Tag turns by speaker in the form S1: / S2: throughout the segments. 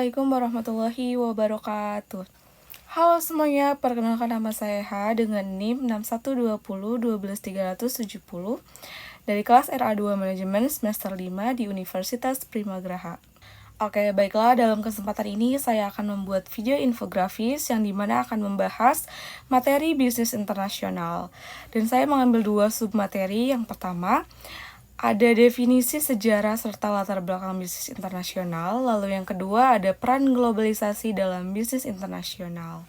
S1: Assalamualaikum warahmatullahi wabarakatuh. Halo semuanya, perkenalkan nama saya H dengan NIM 6120 12370 dari kelas RA2 Manajemen semester 5 di Universitas Primagraha. Oke, baiklah, dalam kesempatan ini saya akan membuat video infografis yang dimana akan membahas materi bisnis internasional. Dan saya mengambil dua submateri. Yang pertama, ada definisi sejarah serta latar belakang bisnis internasional, lalu yang kedua ada peran globalisasi dalam bisnis internasional.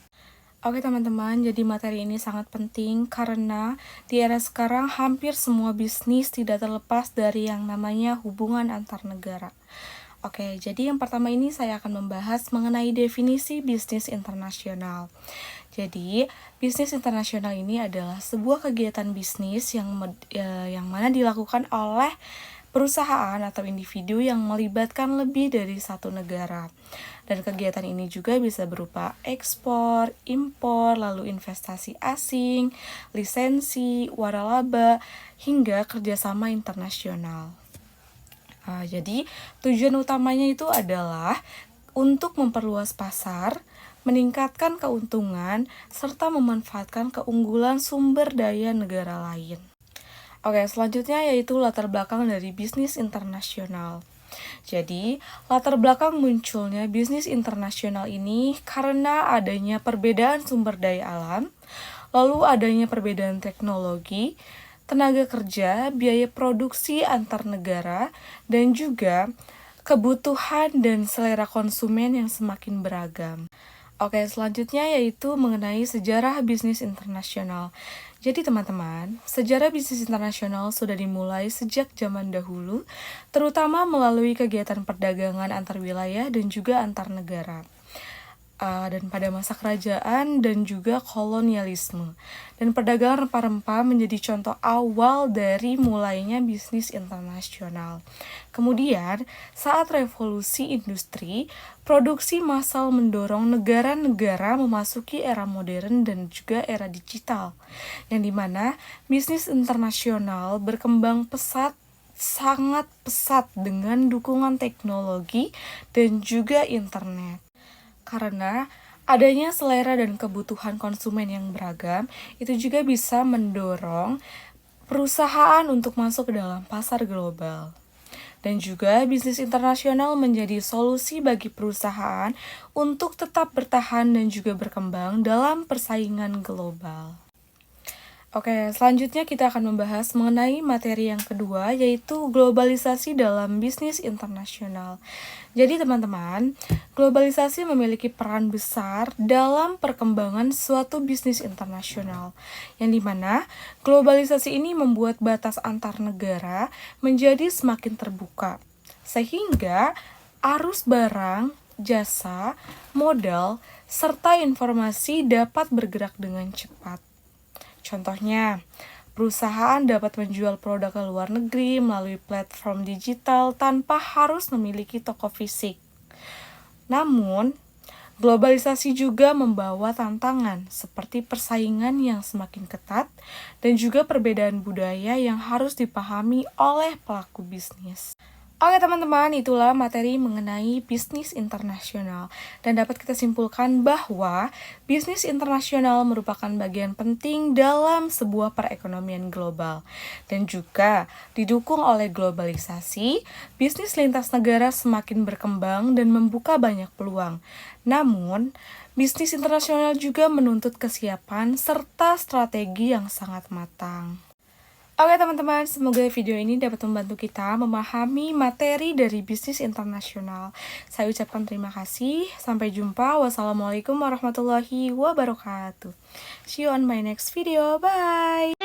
S1: Oke teman-teman, jadi materi ini sangat penting karena di era sekarang hampir semua bisnis tidak terlepas dari yang namanya hubungan antar negara. Oke, jadi yang pertama ini saya akan membahas mengenai definisi bisnis internasional. Jadi, bisnis internasional ini adalah sebuah kegiatan bisnis yang mana dilakukan oleh perusahaan atau individu yang melibatkan lebih dari satu negara. Dan kegiatan ini juga bisa berupa ekspor, impor, lalu investasi asing, lisensi, waralaba, hingga kerjasama internasional. Jadi tujuan utamanya itu adalah untuk memperluas pasar, meningkatkan keuntungan, serta memanfaatkan keunggulan sumber daya negara lain. Oke, selanjutnya yaitu latar belakang dari bisnis internasional. Jadi, latar belakang munculnya bisnis internasional ini karena adanya perbedaan sumber daya alam, lalu adanya perbedaan teknologi, tenaga kerja, biaya produksi antar negara, dan juga kebutuhan dan selera konsumen yang semakin beragam. Oke, selanjutnya yaitu mengenai sejarah bisnis internasional. Jadi teman-teman, sejarah bisnis internasional sudah dimulai sejak zaman dahulu, terutama melalui kegiatan perdagangan antar wilayah dan juga antar negara. Dan pada masa kerajaan dan juga kolonialisme. Dan perdagangan rempah-rempah menjadi contoh awal dari mulainya bisnis internasional. Kemudian, saat revolusi industri, produksi massal mendorong negara-negara memasuki era modern dan juga era digital, yang dimana bisnis internasional berkembang sangat pesat dengan dukungan teknologi dan juga internet. Karena adanya selera dan kebutuhan konsumen yang beragam, itu juga bisa mendorong perusahaan untuk masuk ke dalam pasar global. Dan juga bisnis internasional menjadi solusi bagi perusahaan untuk tetap bertahan dan juga berkembang dalam persaingan global. Oke, selanjutnya kita akan membahas mengenai materi yang kedua, yaitu globalisasi dalam bisnis internasional. Jadi teman-teman, globalisasi memiliki peran besar dalam perkembangan suatu bisnis internasional, yang dimana globalisasi ini membuat batas antar negara menjadi semakin terbuka, sehingga arus barang, jasa, modal, serta informasi dapat bergerak dengan cepat. Contohnya, perusahaan dapat menjual produk ke luar negeri melalui platform digital tanpa harus memiliki toko fisik. Namun, globalisasi juga membawa tantangan seperti persaingan yang semakin ketat dan juga perbedaan budaya yang harus dipahami oleh pelaku bisnis. Oke teman-teman, itulah materi mengenai bisnis internasional. Dan dapat kita simpulkan bahwa bisnis internasional merupakan bagian penting dalam sebuah perekonomian global. Dan juga didukung oleh globalisasi, bisnis lintas negara semakin berkembang dan membuka banyak peluang. Namun, bisnis internasional juga menuntut kesiapan serta strategi yang sangat matang. Oke teman-teman, semoga video ini dapat membantu kita memahami materi dari bisnis internasional. Saya ucapkan terima kasih. Sampai jumpa. Wassalamualaikum warahmatullahi wabarakatuh. See you on my next video. Bye!